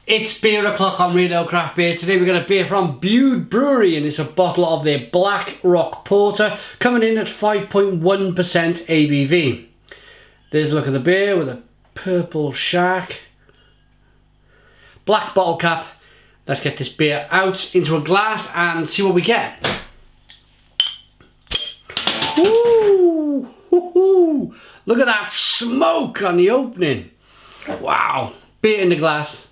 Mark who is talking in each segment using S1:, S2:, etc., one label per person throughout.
S1: It's beer o'clock on Radio Craft Beer. Today we've got a beer from Bude Brewery and it's a bottle of their Black Rock Porter coming in at 5.1% ABV. There's a look at the beer with a purple shark. Black bottle cap. Let's get this beer out into a glass and see what we get. Ooh, hoo-hoo. Look at that smoke on the opening. Wow. Beer in the glass.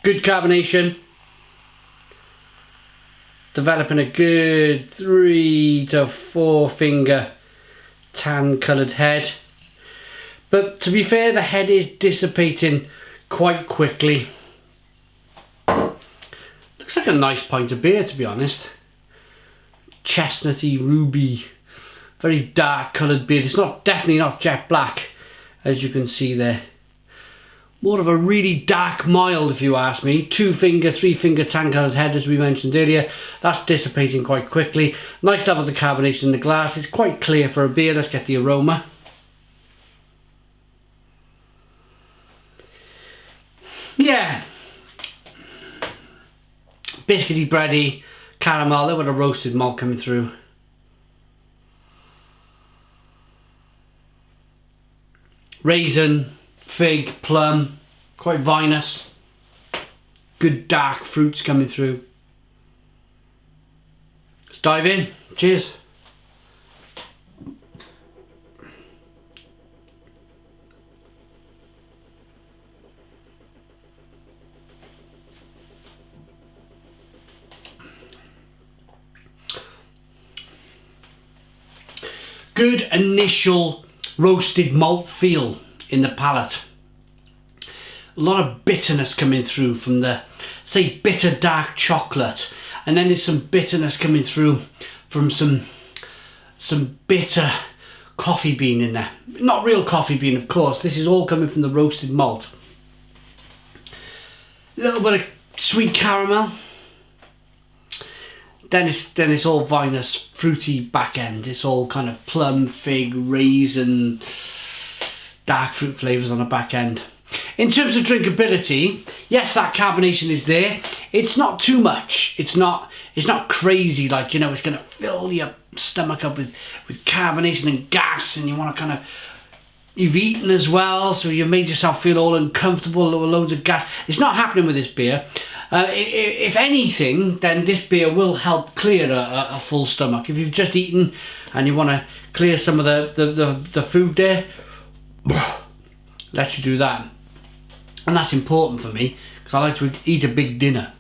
S1: Good carbonation. Developing a good 3 to 4 finger tan coloured head. But to be fair, the head is dissipating quite quickly. Looks like a nice pint of beer, to be honest. Chestnutty, ruby, very dark coloured beer. It's definitely not jet black, as you can see there. More of a really dark mild, if you ask me. 2 finger, 3 finger tan coloured head, as we mentioned earlier. That's dissipating quite quickly. Nice levels of carbonation in the glass. It's quite clear for a beer. Let's get the aroma. Yeah. Biscuity, bready, caramel. A little bit of roasted malt coming through. Raisin, fig, plum, quite vinous. Good dark fruits coming through. Let's dive in. Cheers. Good initial roasted malt feel in the palate. A lot of bitterness coming through from the, say, bitter dark chocolate, and then there's some bitterness coming through from some bitter coffee bean in there. Not real coffee bean, of course. This is all coming from the roasted malt. A little bit of sweet caramel. Then it's all vinous, fruity back end. It's all kind of plum, fig, raisin, dark fruit flavours on the back end. In terms of drinkability, yes, that carbonation is there. It's not too much. It's not crazy, like, you know, it's going to fill your stomach up with carbonation and gas, and you want to kind of, you've eaten as well, so you made yourself feel all uncomfortable with loads of gas. It's not happening with this beer. If anything, then this beer will help clear a full stomach. If you've just eaten and you want to clear some of the food there, let you do that. And that's important for me, because I like to eat a big dinner.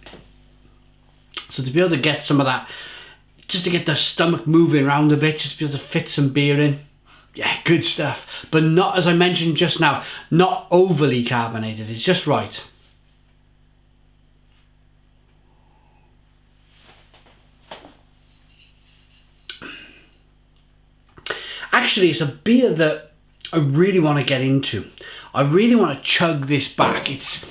S1: So to be able to get some of that, just to get the stomach moving around a bit, just to be able to fit some beer in. Yeah, good stuff. But not, as I mentioned just now, not overly carbonated. It's just right. Actually, it's a beer that I really want to get into. I really want to chug this back. It's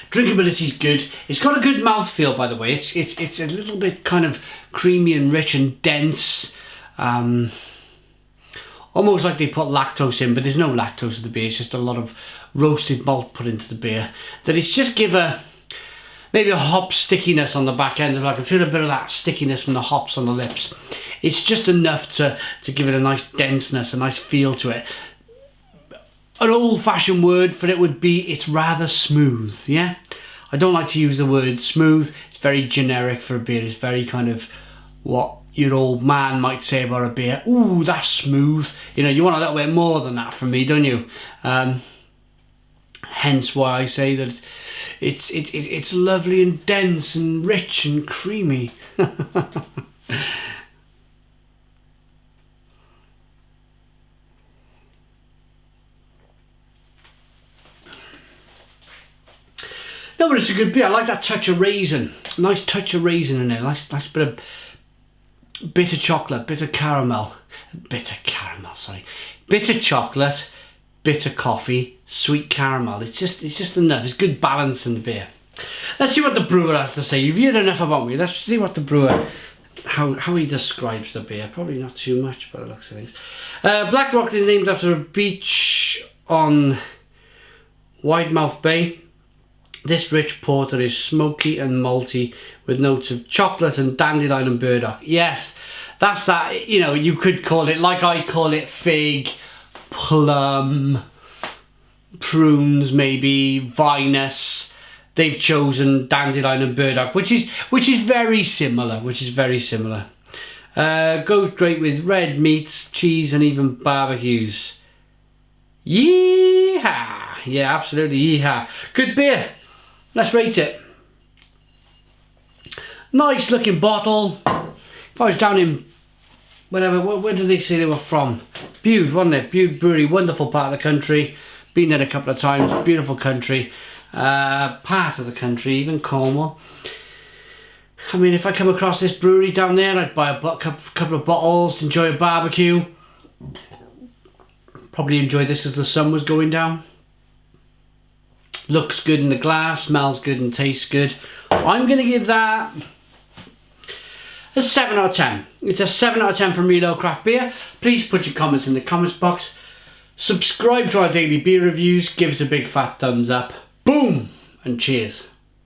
S1: drinkability is good. It's got a good mouthfeel, by the way. It's a little bit kind of creamy and rich and dense. Almost like they put lactose in, but there's no lactose in the beer. It's just a lot of roasted malt put into the beer. That it's just maybe a hop stickiness on the back end. I can feel a bit of that stickiness from the hops on the lips. It's just enough to give it a nice denseness, a nice feel to it. An old-fashioned word for it would be it's rather smooth, yeah? I don't like to use the word smooth. It's very generic for a beer. It's very kind of what your old man might say about a beer. Ooh, that's smooth. You know, you want a little bit more than that from me, don't you? Hence why I say that it's lovely and dense and rich and creamy. No, but it's a good beer. I like that touch of raisin. A nice touch of raisin in there. Nice bit of bitter chocolate, bitter caramel. Bitter chocolate, bitter coffee, sweet caramel. It's just enough. It's good balance in the beer. Let's see what the brewer has to say. You've heard enough about me. Let's see what the brewer how he describes the beer. Probably not too much by the looks of things. Black Rock is named after a beach on Widemouth Bay. This rich porter is smoky and malty with notes of chocolate and dandelion and burdock. Yes, that's that, you know, you could call it, like I call it, fig, plum, prunes maybe, vinous. They've chosen dandelion and burdock, which is very similar, goes great with red meats, cheese and even barbecues. Yeehaw! Yeah, absolutely, yeehaw. Good beer. Let's rate it. Nice looking bottle. If I was down in whatever, where did they say they were from? Bude, wasn't it? Bude Brewery, wonderful part of the country. Been there a couple of times, beautiful country. Part of the country, even Cornwall. I mean, if I come across this brewery down there, I'd buy a couple of bottles, enjoy a barbecue. Probably enjoy this as the sun was going down. Looks good in the glass, smells good and tastes good. I'm going to give that a 7 out of 10. It's a 7 out of 10 from Real Craft Beer. Please put your comments in the comments box. Subscribe to our daily beer reviews. Give us a big fat thumbs up. Boom! And cheers.